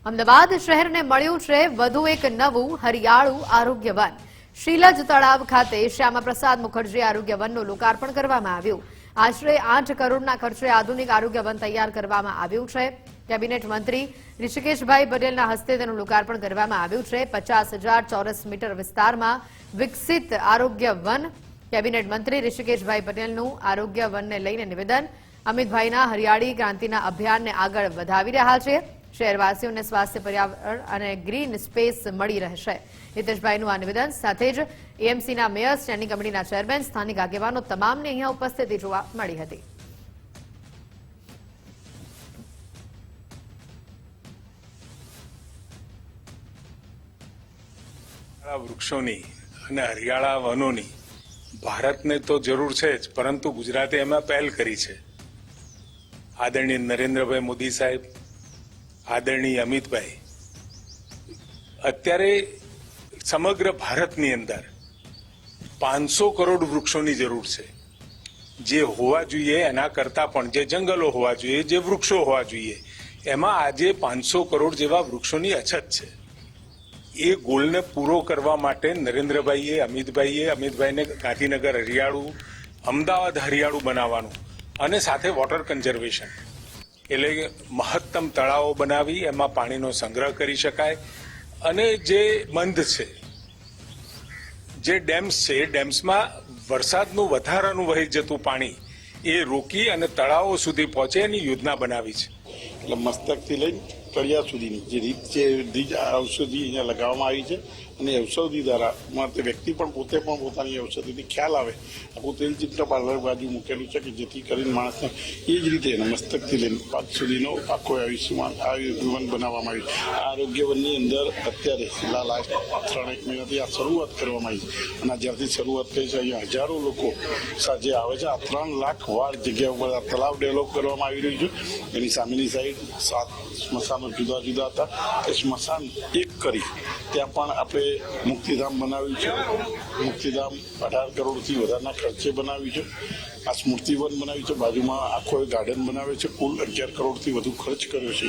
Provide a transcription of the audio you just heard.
અમદાવાદ શહેરને મળ્યું છે વધુ એક નવું હરિયાળું આરોગ્ય વન। શીલજ તળાવ ખાતે શ્યામાપ્રસાદ મુખર્જી આરોગ્ય વનનું લોકાર્પણ કરવામાં આવ્યું। આશરે 8 કરોડના ખર્ચે આધુનિક આરોગ્ય વન તૈયાર કરવામાં આવ્યું છે। કેબિનેટ મંત્રી ઋષિકેશભાઈ પટેલના હસ્તે તેનું લોકાર્પણ કરવામાં આવ્યું છે। 50,000 ચોરસ મીટર વિસ્તારમાં વિકસિત આરોગ્ય વન। કેબિનેટ મંત્રી ઋષિકેશભાઈ પટેલનું આરોગ્ય વનને લઈને નિવેદન। અમિતભાઈના હરિયાળી ક્રાંતિના અભિયાનને આગળ વધાવી રહ્યા છે। શહેરવાસીઓને સ્વાસ્થ્ય, પર્યાવરણ અને ગ્રીન સ્પેસ મળી રહેશે। હિતેશભાઈનું આ નિવેદન સાથે જ એએમસીના મેયર, સ્ટેન્ડિંગ કમિટીના ચેરમેન, સ્થાનિક આગેવાનો તમામની અહીંયા ઉપસ્થિતિ જોવા મળી હતી। વૃક્ષોની અને હરિયાળા વનોની ભારતને તો જરૂર છે જ, પરંતુ ગુજરાતે એમાં પહેલ કરી છે। આદરણીય નરેન્દ્રભાઈ મોદી સાહેબ, આદરણીય અમિતભાઈ, અત્યારે સમગ્ર ભારતની અંદર 500 કરોડ વૃક્ષોની જરૂર છે। જે હોવા જોઈએ એના કરતાં પણ જે જંગલો હોવા જોઈએ, જે વૃક્ષો હોવા જોઈએ, એમાં આજે 500 કરોડ જેવા વૃક્ષોની અછત છે। એ ગોલને પૂરો કરવા માટે નરેન્દ્રભાઈએ, અમિતભાઈને ગાંધીનગર હરિયાળું, અમદાવાદ હરિયાળું બનાવવાનું અને સાથે વોટર કન્ઝર્વેશન એટલે મહત્તમ તળાવો બનાવી એમાં પાણીનો સંગ્રહ કરી શકાય અને જે બંધ છે, જે ડેમ્સ છે, એ ડેમ્સમાં વરસાદનું વધારાનું વહી જતું પાણી એ રોકી અને તળાવો સુધી પહોંચે એની યોજના બનાવી છે। એટલે મસ્તકથી લઈને તળિયા સુધીની જે રીત છે, ઔષધિ અહીંયા લગાવવામાં આવી છે અને ઔષધિ દ્વારા વ્યક્તિ પણ પોતે પણ પોતાની ઔષધિથી ખ્યાલ આવે। આખું તેલ ચિત્ર પાર્લર બાજુ મૂકેલું છે કે જેથી કરીને માણસને એ જ રીતે મસ્તકથી લઈને પગ સુધીનો આખો આયુષ્યમાન જીવન બનાવવામાં આવ્યું છે। આરોગ્ય વનની અંદર અત્યારે લાસ્ટ 3-1 મહિનાથી આ શરૂઆત કરવામાં આવી છે અને જ્યારથી શરૂઆત થઈ છે અહીંયા હજારો લોકો સાંજે આવે છે। આ 3 લાખ વાળ જગ્યા ઉપર આ તળાવ ડેવલપ કરવામાં આવી રહ્યું છે। એની સામેની સાઈડ 7 સ્મશાનો જુદા જુદા હતા, એ સ્મશાન એક કરી ત્યાં પણ આપણે મુક્તિધામ બનાવ્યું છે। મુક્તિધામ 18 કરોડથી વધારના ખર્ચે બનાવ્યું છે। આ સ્મૃતિવન બનાવ્યું છે, બાજુમાં આખો ગાર્ડન બનાવ્યો છે, કુલ 11 કરોડથી વધુ ખર્ચ કર્યો છે।